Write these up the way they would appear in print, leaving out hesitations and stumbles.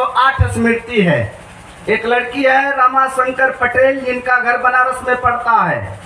108 स्मृति है। एक लड़की है रामाशंकर पटेल, जिनका घर बनारस में पड़ता है।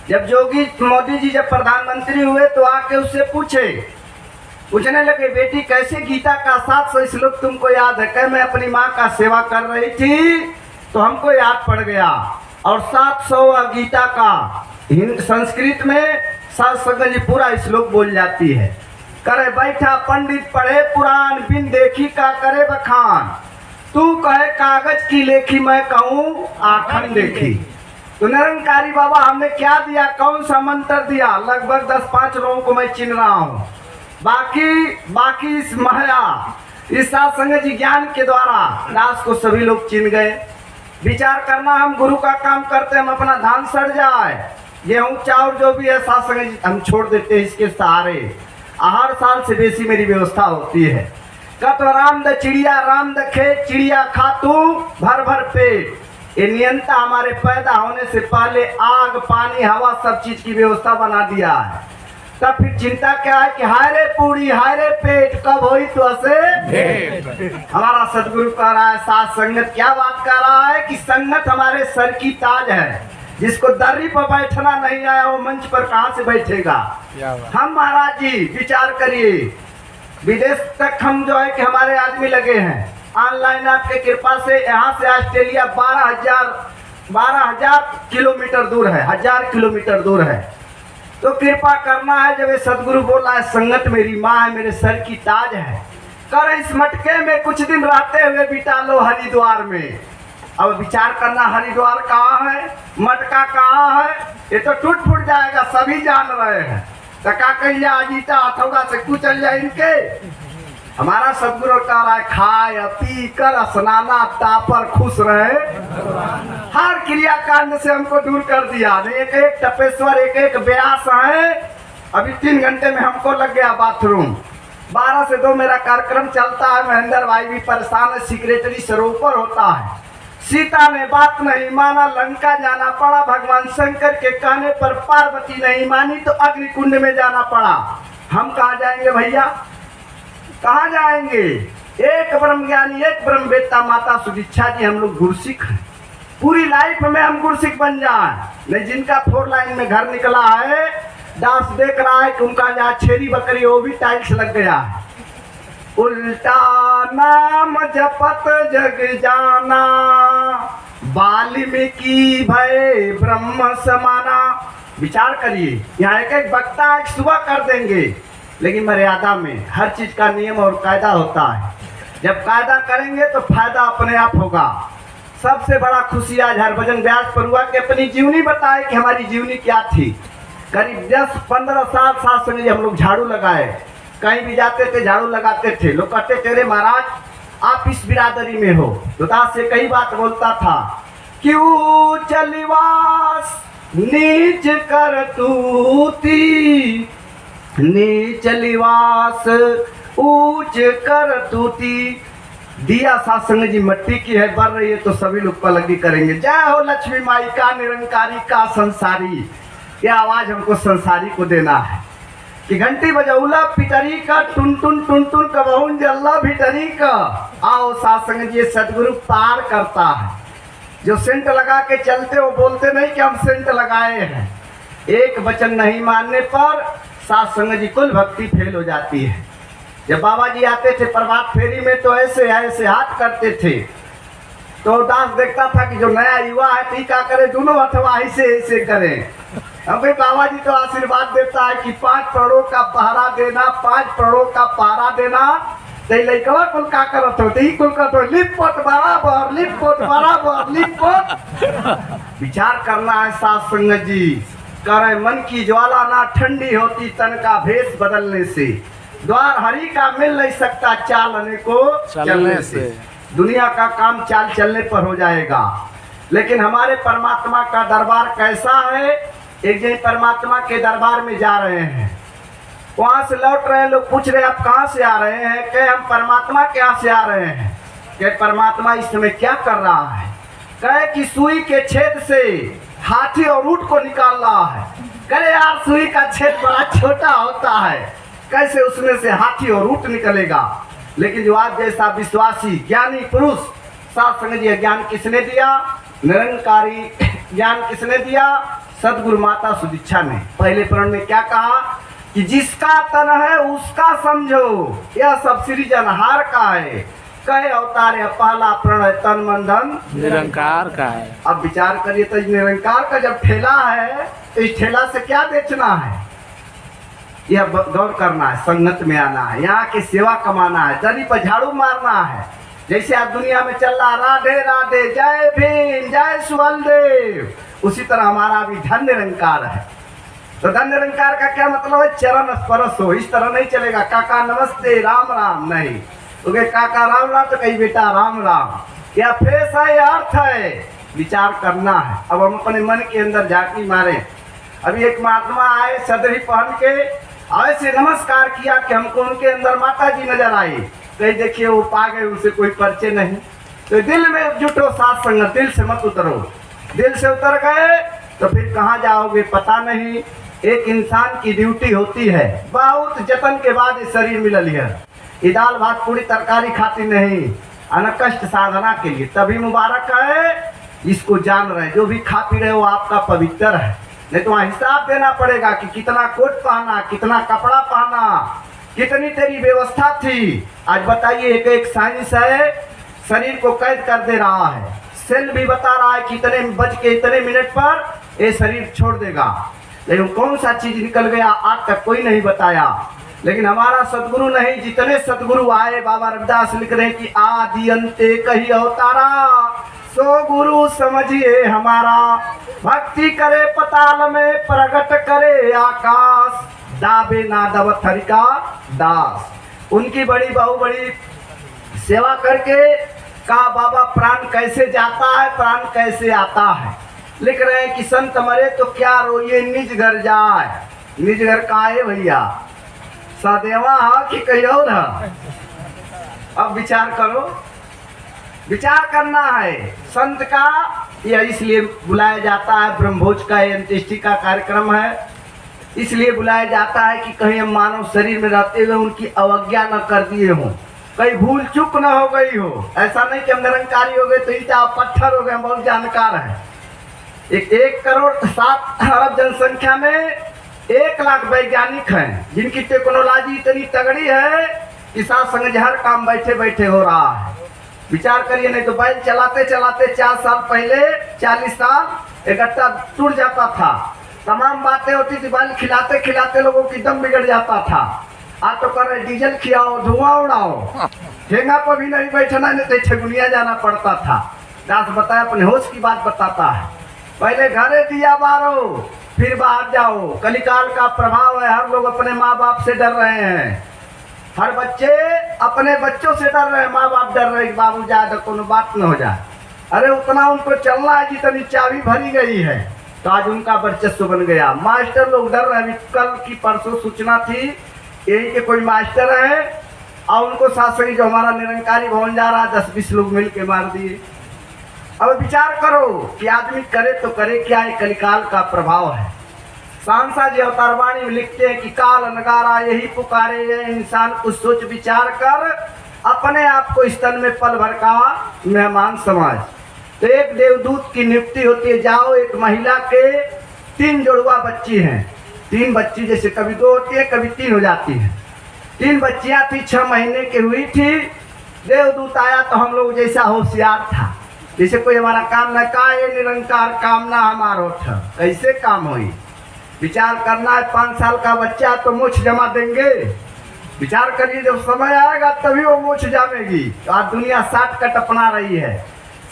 जब जोगी मोदी जी जब प्रधानमंत्री हुए तो आके उससे पूछने लगे, बेटी कैसे गीता का 700 श्लोक तुमको याद है? कह मैं अपनी माँ का सेवा कर रही थी तो हमको याद पड़ गया। और 700 गीता का संस्कृत में सात जी पूरा श्लोक बोल जाती है। करे बैठा पंडित पढ़े पुराण, बिन देखी का करे बखान। तू कहे कागज की लेखी, मैं कहूँ आखन देखी। तो निरंकारी बाबा हमने क्या दिया, कौन सा मंत्र दिया? लगभग 10-5 लोगों को मैं चिन्ह रहा हूँ। बाकी इस माया, इस सत्संग जी ज्ञान के द्वारा दास को सभी लोग चिन्ह गए। विचार करना, हम गुरु का काम करते, हम अपना धान सड़ जाए, गेहूँ चावल जो भी है सत्संग जी हम छोड़ देते हैं इसके सहारे। हर साल से बेसी मेरी व्यवस्था होती है। कत राम द चिड़िया, राम द खेत, चिड़िया खा तू भर भर पेट। ये नियंता हमारे पैदा होने से पहले आग पानी हवा सब चीज की व्यवस्था बना दिया है। तब फिर चिंता क्या है कि हाय रे पूरी हाय रे पेट, कब होई तो ऐसे। हमारा सदगुरु कह रहा है साथ संगत क्या बात कर रहा है कि संगत हमारे सर की ताज है। जिसको दर्री पर बैठना नहीं आया वो मंच पर कहाँ से बैठेगा। हम महाराज जी विचार करिए, विदेश तक हम जो है कि हमारे आदमी लगे हैं। ऑनलाइन आपके कृपा से यहाँ से ऑस्ट्रेलिया 12,000 किलोमीटर दूर है, 1000 किलोमीटर दूर है। तो कृपा करना है, जब ये सदगुरु बोला है संगत मेरी माँ है, मेरे सर की ताज है, कर इस मटके में कुछ दिन रहते हुए बिता लो हरिद्वार में। अब विचार करना, हरिद्वार कहाँ है, मटका कहाँ है, ये तो टूट फूट जाएगा, सभी जान रहे हैं। टका कहिया अजीता हथौड़ा से कुचल जाए इनके। हमारा सदगुरु कह रहा है खाए पी कर स्नाना तापर खुश रहे। हर क्रिया कांड से हमको दूर कर दिया। एक एक टपेश्वर, एक एक व्यास है। अभी 3 घंटे में हमको लग गया बाथरूम। 12 से 2 मेरा कार्यक्रम चलता है। महेंद्र भाई भी परेशान है, सेक्रेटरी सरोवर होता है। सीता ने बात नहीं माना, लंका जाना पड़ा। भगवान शंकर के कहने पर पार्वती नहीं मानी तो अग्निकुंड में जाना पड़ा। हम कहाँ जाएंगे भैया, कहाँ जाएंगे? एक ब्रह्म ज्ञानी, एक ब्रह्म वेत्ता माता सुदीक्षा जी, हम लोग गुरसिख हैं। पूरी लाइफ में हम गुरसिख बन जाए। नहीं, जिनका 4 लाइन में घर निकला है, दास देख रहा है कि उनका जहाँ छेरी बकरी वो भी टाइल्स लग गया है। उल्टा नाम जपत जग जाना, वाल्मीकि भय ब्रह्म समाना। विचार करिए, यहाँ एक एक वक्ता एक सुबह कर देंगे, लेकिन मर्यादा में। हर चीज का नियम और कायदा होता है। जब कायदा करेंगे तो फायदा अपने आप होगा। सबसे बड़ा खुशी आज हरभजन व्यास पर हुआ कि अपनी जीवनी बताए कि हमारी जीवनी क्या थी। करीब 10-15 साल साथ संग हम लोग झाड़ू लगाए, कहीं भी जाते थे झाड़ू लगाते थे। लोग कहते तेरे महाराज आप इस बिरादरी में हो। तो दास से कई बात बोलता था, क्यों चलिवास नीच कर तूती, नीच लिवास ऊंच कर तूती। दिया सत्संग जी मिट्टी की है, बढ़ रही है तो सभी लोग पलगी करेंगे। जय हो लक्ष्मी माई का, निरंकारी का, संसारी। यह आवाज हमको संसारी को देना है कि घंटी बजौला पिटरी का, टुन टुन टुन टुन कबहुन जल्ला भिटरी का। आओ सत्संग जी, सदगुरु पार करता है। जो सेंट लगा के चलते हो बोलते नहीं कि हम सेंट लगाए हैं। एक वचन नहीं मानने पर सत्संग जी कुल भक्ति फेल हो जाती है। जब बाबा जी आते थे प्रभात फेरी में तो ऐसे ऐसे हाथ करते थे। तो दास देखता था कि जो नया युवा है टीका करे, दोनों हथवा ऐसे ऐसे करें। अब बाबा जी तो आशीर्वाद देता है कि 5 पड़ों का पहरा देना, 5 पड़ों का पहरा देना। तो लड़कवा कुल का करत हो, कुल करत हो लिपट बराबर, लिपट बराबर, लिपट। विचार करना है सत्संग जी, करे मन की ज्वाला ना ठंडी होती तन का भेष बदलने से। द्वार हरि का मिल नहीं सकता चालने को चलने से। दुनिया का काम चाल चलने पर हो जाएगा, लेकिन हमारे परमात्मा का दरबार कैसा है। एक दिन परमात्मा के दरबार में जा रहे हैं, वहां से लौट रहे हैं। लोग पूछ रहे हैं आप कहाँ से आ रहे हैं? कहे हम परमात्मा के यहाँ से आ रहे हैं। कहे परमात्मा इस समय क्या कर रहा है? कहे कि सुई के छेद से हाथी और ऊंट को निकाल रहा है। कहे यार सुई का छेद बड़ा छोटा होता है, कैसे उसमें से हाथी और ऊंट निकलेगा? लेकिन जो आज जैसा विश्वासी ज्ञानी पुरुष साथ संग जी, ज्ञान किसने दिया? निरंकारी ज्ञान किसने दिया? सदगुरु माता सुदीक्षा ने। पहले प्रण में क्या कहा कि जिसका तन है उसका समझो, यह सब सृजनहार का है, कहे अवतार है पहला प्रण तन मन धन निरंकार का है। अब विचार करिए तो निरंकार का जब ठेला है तो इस ठेला से क्या बेचना है? यह गौर करना है, संगत में आना है, यहाँ की सेवा कमाना है, दरी पर झाड़ू मारना है। जैसे आज दुनिया में चल रहा राधे राधे, जय भीम, जय सुबलदेव, उसी तरह हमारा भी धन निरंकार है। तो धन निरंकार का क्या मतलब है? चरण स्पर्श हो। इस तरह नहीं चलेगा काका नमस्ते राम राम, नहीं। तो काका राम राम तो कही बेटा राम राम, या फेस है या अर्थ है, विचार करना है। अब हम अपने मन के अंदर झांकी मारे। अभी एक महात्मा आए सदरी पहन के, ऐसे नमस्कार किया कि हमको उनके अंदर माता जी नजर आई। कहीं देखिए वो पा गए, उसे कोई परिचय नहीं। तो दिल में जुटो साथ संगत, दिल से मत उतरो। दिल से उतर गए तो फिर कहाँ जाओगे पता नहीं। एक इंसान की ड्यूटी होती है, बहुत जतन के बाद ये शरीर मिलल है। ये दाल भात पूरी तरकारी खाती नहीं, अनकष्ट साधना के लिए, तभी मुबारक है। इसको जान रहे, जो भी खा पी रहे हो आपका पवित्र है। नहीं तो वहाँ हिसाब देना पड़ेगा कि कितना कोट पहना, कितना कपड़ा पहना, कितनी तेरी व्यवस्था थी। आज बताइए, एक एक साइंस है, शरीर को कैद कर दे रहा है। सेल भी बता रहा है कि इतने बज के इतने मिनट पर ये शरीर छोड़ देगा, लेकिन कौन सा चीज निकल गया आज तक कोई नहीं बताया। लेकिन हमारा सदगुरु नहीं, जितने सदगुरु आए, बाबा रविदास लिख रहे हैं कि आदि अंते कही अवतारा, सो गुरु समझिए हमारा। भक्ति करे पताल में, प्रगट करे आकाश, दाबे ना दवत हरि का दास। उनकी बड़ी बहु बड़ी सेवा करके कहा बाबा प्राण कैसे जाता है, प्राण कैसे आता है। लिख रहे हैं कि संत मरे तो क्या रोइए, निज घर जाए। निज घर कहाँ है भैया? सदेवा है कि कहीं और है? अब विचार करो, विचार करना है। संत का यह इसलिए बुलाया जाता है, ब्रह्मभोज का अंत्येष्टि का कार्यक्रम है, इसलिए बुलाया जाता है कि कहीं हम मानव शरीर में रहते हुए उनकी अवज्ञा न कर दिए हों, कहीं भूल चूक न हो गई हो। ऐसा नहीं कि हम निरंकारी हो गए तो ईटा पत्थर हो गए, हम बहुत जानकार हैं। 1,07,00,000 जनसंख्या में 1 लाख वैज्ञानिक हैं, जिनकी टेक्नोलॉजी इतनी तगड़ी है कि साथ संग हर काम बैठे बैठे हो रहा है। विचार करिए, नहीं तो बैल चलाते चलाते 4 साल पहले 40 साल एक गट्टा टूट जाता था, तमाम बातें होती थी, बैल खिलाते खिलाते लोगों की दम बिगड़ जाता था। आज तो कर रहे डीजल खिलाओ, धुआं उड़ाओ, ठेंगा पर भी नहीं बैठना, नहीं तो छगुनिया जाना पड़ता था। दास बताया, अपने होश की बात बताता है। पहले घरे दिया बारो, फिर बाहर जाओ। कलिकाल का प्रभाव है, हर लोग अपने माँ बाप से डर रहे हैं, हर बच्चे अपने बच्चों से डर रहे हैं। माँ बाप डर रहे हैं बाबू जाए तो कोनो बात न हो जाए। अरे उतना उनको चलना है जितनी चाबी भरी गई है, तो आज उनका वर्चस्व बन गया। मास्टर लोग डर रहे हैं। कल की परसों सूचना थी, यही के कोई मास्टर है और उनको शास्त्री जो हमारा निरंकारी भवन जा रहा, 10-20 लोग मिल के मार दिए। अब विचार करो कि आदमी करे तो करे क्या, ये कलिकाल का प्रभाव है। सांसा जी अवतारवाणी में लिखते हैं कि काल नगारा यही पुकारे, ये इंसान कुछ सोच विचार कर अपने आप को स्तन में पल भर का मेहमान समझ। तो एक देवदूत की नियुक्ति होती है, जाओ एक महिला के 3 जुड़वा बच्ची हैं, 3 बच्ची, जैसे कभी 2 होती है कभी 3 हो जाती है। 3 बच्चियां थी, 6 महीने की हुई थी। देवदूत आया तो हम लोग जैसा होशियार था, जैसे कोई हमारा काम न का, ये निरंकार काम ना हमारो था, कैसे काम हुई। विचार करना है, 5 साल का बच्चा तो मोछ जमा देंगे। विचार करिए, जब समय आएगा तभी वो मोछ जामेगी। तो आज दुनिया शॉर्टकट अपना रही है,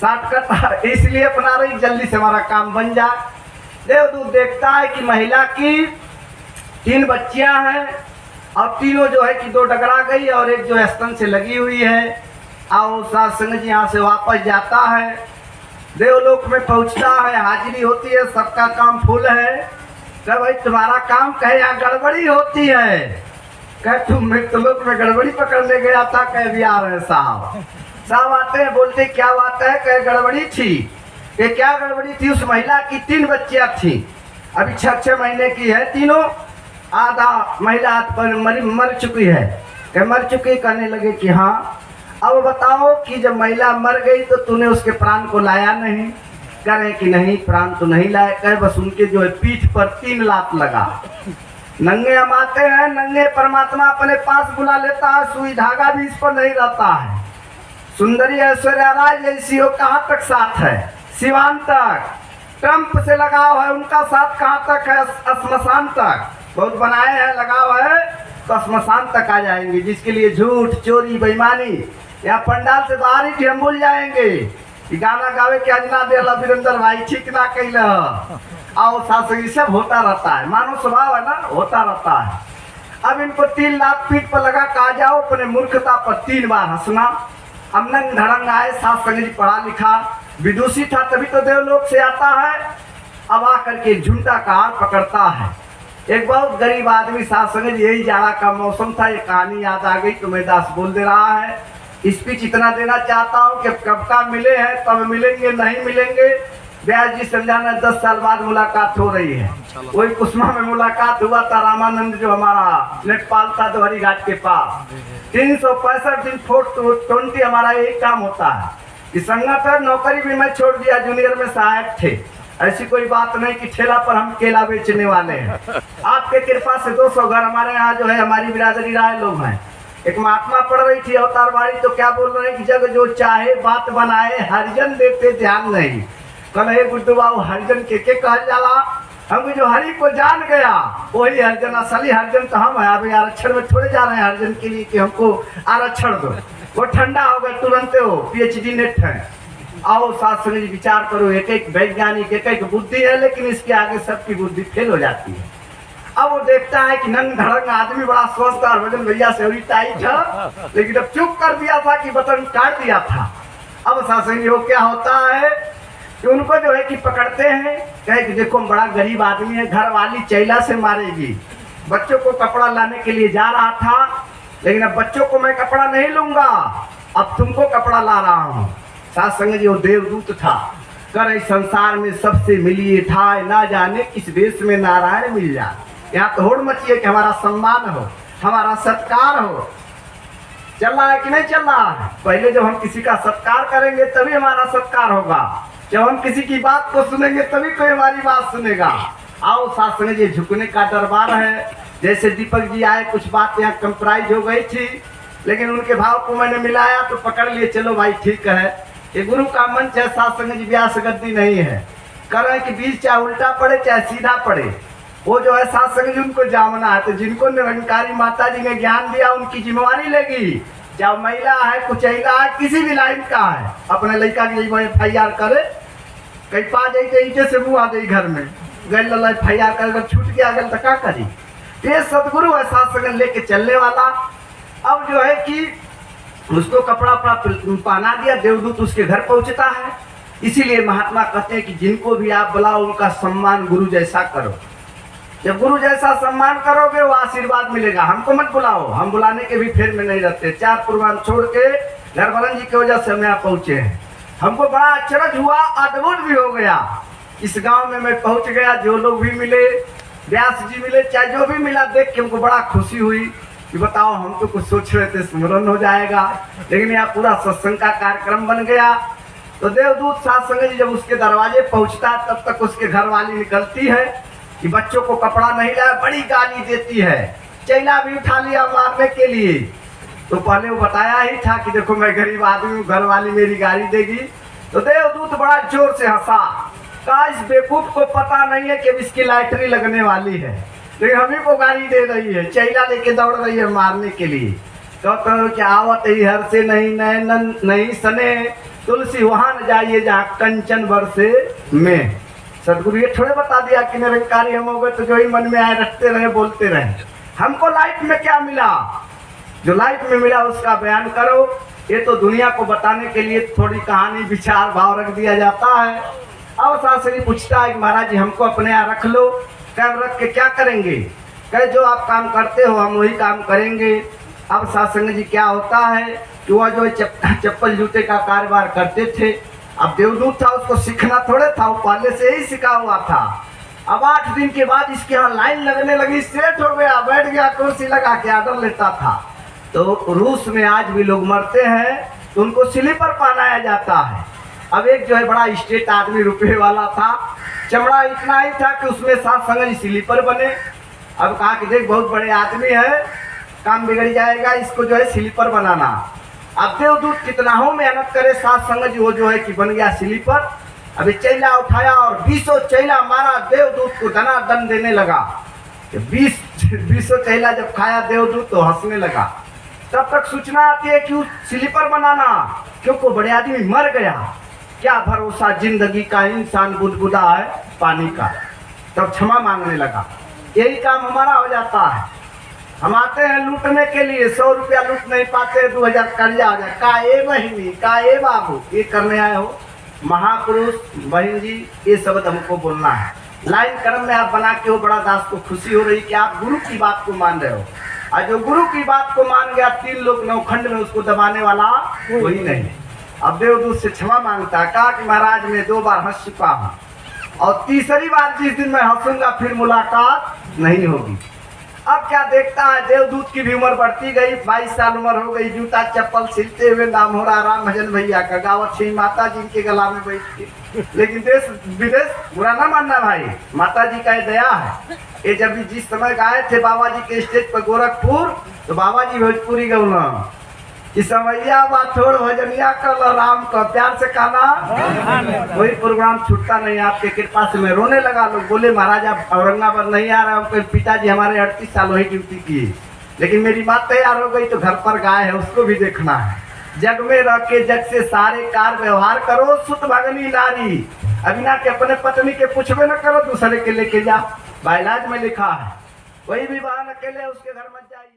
शॉर्टकट इसलिए अपना रही जल्दी से हमारा काम बन जाए। देवदूत देखता है कि महिला की 3 बच्चियां हैं और तीनों जो है कि 2 डगरा गई और एक जो है स्तन से लगी हुई है। आओ साथ संग जी यहाँ से वापस जाता है, देवलोक में पहुँचता है, हाजिरी होती है, सबका काम फुल है। कह भाई तुम्हारा काम, कहे यहाँ गड़बड़ी होती है। कह तुम मृतलोक में गड़बड़ी पकड़ने गया था, कह भी आ रहे साहब। साहब आते हैं, बोलते क्या बात है? कह गड़बड़ी थी। कि क्या गड़बड़ी थी? उस महिला की 3 बच्चियां थी, अभी 6-6 महीने की है तीनों। आधा महिला मर चुकी है, कह मर चुकी? कहने लगे कि हाँ। अब बताओ कि जब महिला मर गई तो तूने उसके प्राण को लाया नहीं? कह रहे कि नहीं, प्राण तो नहीं लाए। कहे बस उनके जो है पीठ पर 3 लात लगा। नंगे हम आते हैं, नंगे परमात्मा अपने पास बुला लेता है, सुई धागा भी इस पर नहीं रहता है। सुंदरी ऐश्वर्या राय जैसी हो कहाँ तक साथ है? सिवान तक। ट्रंप से लगाव है, उनका साथ कहाँ तक है? श्मशान तक। बहुत बनाए हैं, लगाव है तो श्मशान तक आ जाएंगे। जिसके लिए झूठ, चोरी, बेईमानी या पंडाल से बाहर ही हम भूल जाएंगे। गाना गावे के अजना दे वीरेंद्र भाई ठीक ना कैल आओ सासंगी सब होता रहता है, मानव स्वभाव है ना, होता रहता है। अब इनको 3 लाख पीठ पर लगा, कहा जाओ अपने मूर्खता पर 3 बार हंसना। अब नंग धड़ंग आए, सासंगी पढ़ा लिखा विदुषी था तभी तो देवलोक से आता है। अब आकर के झुंडा का हाथ पकड़ता है। एक बहुत गरीब आदमी, सासंगी यही जाड़ा का मौसम था, ये कहानी याद आ गई तो मैं दास बोल दे रहा है। स्पीच इतना देना चाहता हूँ कि कब का मिले हैं तब मिलेंगे, नहीं मिलेंगे व्यास जी समझाना 10 साल बाद मुलाकात हो रही है। वही कुसुमा में मुलाकात हुआ था, रामानंद जो हमारा लेखपाल था दोहरी घाट के पास। 365 दिन 420 हमारा यही काम होता है कि संगठन नौकरी भी मैं छोड़ दिया, जूनियर में सहायक थे। ऐसी कोई बात नहीं कि ठेला पर हम केला बेचने वाले हैं। आपके कृपा से 200 घर हमारे यहाँ जो है हमारी बिरादरी राय लोग हैं। एक महात्मा पढ़ रही थी अवतारवाणी तो क्या बोल रहे हैं कि जग जो चाहे बात बनाए, हरिजन देते ध्यान नहीं। कल हे गुड्डू बाबू हरिजन के कहल जाला? हम जो हरि को जान गया वही हरिजन, असली हरिजन तो हम है। अभी आरक्षण में थोड़े जा रहे हैं हरिजन के लिए कि हमको आरक्षण दो। वो ठंडा हो गए तुरंत हो, PhD नेट है। आओ साथ सुनिए, विचार करो। एक एक वैज्ञानिक, एक एक बुद्धि है, लेकिन इसके आगे सबकी बुद्धि फेल हो जाती है। अब वो देखता है कि नंग धड़ंग आदमी बड़ा स्वस्थ और वजन भैया से टाइट है, लेकिन अब चुप कर दिया था कि बटन काट दिया था। अब सासंगी हो क्या होता है कि उनको जो है कि पकड़ते हैं, कहे कि देखो बड़ा गरीब आदमी है, घर वाली चैला से मारेगी। बच्चों को कपड़ा लाने के लिए जा रहा था, लेकिन अब बच्चों को मैं कपड़ा नहीं लूंगा, अब तुमको कपड़ा ला रहा हूँ। सासंगी जी वो देवदूत था, कर इस संसार में सबसे मिलिए ठाए, ना जाने किस देश में नारायण मिल जाए। यहाँ तो होड़ मची है कि हमारा सम्मान हो, हमारा सत्कार हो। चल रहा है कि नहीं चल रहा है? पहले जब हम किसी का सत्कार करेंगे तभी हमारा सत्कार होगा। जब हम किसी की बात को सुनेंगे तभी कोई हमारी बात सुनेगा। आओ साथ सुने, ये झुकने का दरबार है। जैसे दीपक जी आए, कुछ बात यहाँ कंप्राइज हो गई थी, लेकिन उनके भाव को मैंने मिलाया तो पकड़ लिए, चलो भाई ठीक है। ये गुरु का मंच है, सात्संग जी व्यास गद्दी नहीं है। कर रहे कि बीच चाहे उल्टा पड़े चाहे सीधा पड़े, वो जो है सात्संग जी उनको जामना है। तो जिनको निरंकारी माता जी ने ज्ञान दिया उनकी जिम्मेवारी लेगी। चाहे महिला है, कुचैला है, किसी भी लाइन का है, अपने लड़का की FIR करे, कहीं पा जाइए से मुँह आ जाए घर में गए FIR कर, अगर छूट गया गल तो क्या करी। ये सदगुरु है सात्संग लेके चलने वाला। अब जो है कि उसको कपड़ा पहना दिया, देवदूत उसके घर पहुंचता है। इसीलिए महात्मा कहते हैं कि जिनको भी आप बुलाओ उनका सम्मान गुरु जैसा करो। जब गुरु जैसा सम्मान करोगे वो आशीर्वाद मिलेगा। हमको मत बुलाओ, हम बुलाने के भी फेर में नहीं रहते। 4 पूर्वान छोड़ के घरवालन जी की वजह से हम यहाँ पहुंचे हैं। हमको बड़ा अचरज हुआ, अद्भुत भी हो गया। इस गांव में मैं पहुंच गया, जो लोग भी मिले, व्यास जी मिले, चाहे जो भी मिला, देख के हमको बड़ा खुशी हुई कि बताओ हम तो कुछ सोच रहे थे स्मरण हो जाएगा, लेकिन यहाँ पूरा सत्संग का कार्यक्रम बन गया। तो देवदूत सात्संग जी जब उसके दरवाजे पहुंचता तब तक उसके घर वाली निकलती है कि बच्चों को कपड़ा नहीं लाया, बड़ी गाली देती है। चैला भी उठा लिया मारने के लिए। तो पहले वो बताया ही था कि देखो मैं गरीब आदमी हूँ, घर वाली मेरी गाली देगी। तो देवदूत बड़ा जोर से हंसा, कहा इस बेवकूफ को पता नहीं है कि इसकी लॉटरी लगने वाली है, लेकिन हम ही को गाली दे रही है। चैला लेके दौड़ रही है मारने के लिए। तो क्या आवत ही हर से नहीं नैनन नहीं सने, तुलसी वहां न जाइए जहाँ कंचन बरसे में। सदगुरु ये थोड़े बता दिया कि निरंकारी हम हो गए तो जो ही मन में आए रखते रहे, बोलते रहे। हमको लाइफ में क्या मिला, जो लाइफ में मिला उसका बयान करो। ये तो दुनिया को बताने के लिए थोड़ी कहानी विचार भाव रख दिया जाता है। अब शास्त्री पूछता है कि महाराज जी हमको अपने यहाँ रख लो। कब रख के क्या करेंगे? कहे जो आप काम करते हो हम वही काम करेंगे। अब सासंग जी क्या होता है कि वह जो चप्पल जूते का कारोबार करते थे। अब देवदूत था, उसको सीखना थोड़े था, वो पहले से ही सीखा हुआ था। अब 8 दिन के बाद इसके यहाँ लाइन लगने लगी, सेट हो गया, बैठ गया, कुर्सी लगा के आर्डर लेता था। तो रूस में आज भी लोग मरते हैं तो उनको स्लीपर पहनाया जाता है। अब एक जो है बड़ा स्टेट आदमी रुपये वाला था, चमड़ा इतना ही था कि उसमें साथ संग स्लीपर बने। अब कहा कि देख बहुत बड़े आदमी है, काम बिगड़ जाएगा, इसको जो है स्लीपर बनाना। अब देवदूत कितना हो मेहनत करे, साथ संग वो जो है कि बन गया स्लीपर। अभी चैला उठाया और 20 चैला मारा, देवदूत को दनादन देने लगा। 20 चैला जब खाया देवदूत तो हंसने लगा। तब तक सूचना आती है कि स्लीपर बनाना, क्योंकि बड़े आदमी मर गया। क्या भरोसा जिंदगी का, इंसान बुदबुदा है पानी का। तब क्षमा मांगने लगा। यही काम हमारा हो जाता है। हम आते हैं लूटने के लिए, 100 रुपया लूट नहीं पाते, 2000 कर्जा हो जाए। का ए बहिनी, का ए बाबू, ये करने आए हो। महापुरुष बहन जी, ये शब्द हमको बोलना है। लाइन कर्म में आप बना के हो, बड़ा दास को खुशी हो रही कि आप गुरु की बात को मान रहे हो। और जो गुरु की बात को मान गया, 3 लोग नौखंड में उसको दबाने वाला कोई नहीं। अब देवदूत से क्षमा मांगता, कहा कि महाराज मैं 2 बार हंस चुका हूँ और तीसरी बार जिस दिन मैं हंसूंगा फिर मुलाकात नहीं होगी। अब क्या देखता है, देवदूत की भी उम्र बढ़ती गई, 22 साल उम्र हो गई। जूता चप्पल सिलते हुए नाम हो रहा राम भजन भैया का, गावत सिंह माता जी के गला में बैठ के। लेकिन देश विदेश बुरा ना मानना भाई, माता जी का ये दया है। ये जब भी जिस समय गाए थे बाबा जी के स्टेज पर गोरखपुर, तो बाबा जी भोजपुरी गौना कि समैया बा छोड़ भजनिया कल राम का, प्यार से कहना। कोई प्रोग्राम छूटता नहीं आपके कृपा से। मैं रोने लगा। लोग बोले महाराज आप औरंगाबाद नहीं आ रहे हो। पिताजी हमारे 38 साल वही ड्यूटी किए, लेकिन मेरी बात तैयार हो गई तो घर पर गाय है, उसको भी देखना है। जग में रह के जग से सारे कार व्यवहार करो, सुत भगनी नारी। अबिना के अपने पत्नी के पूछबे न करो, दूसरे के लेके जा। बाइलाज में लिखा है, कोई भी वाहन अकेले उसके घर मत जाइए।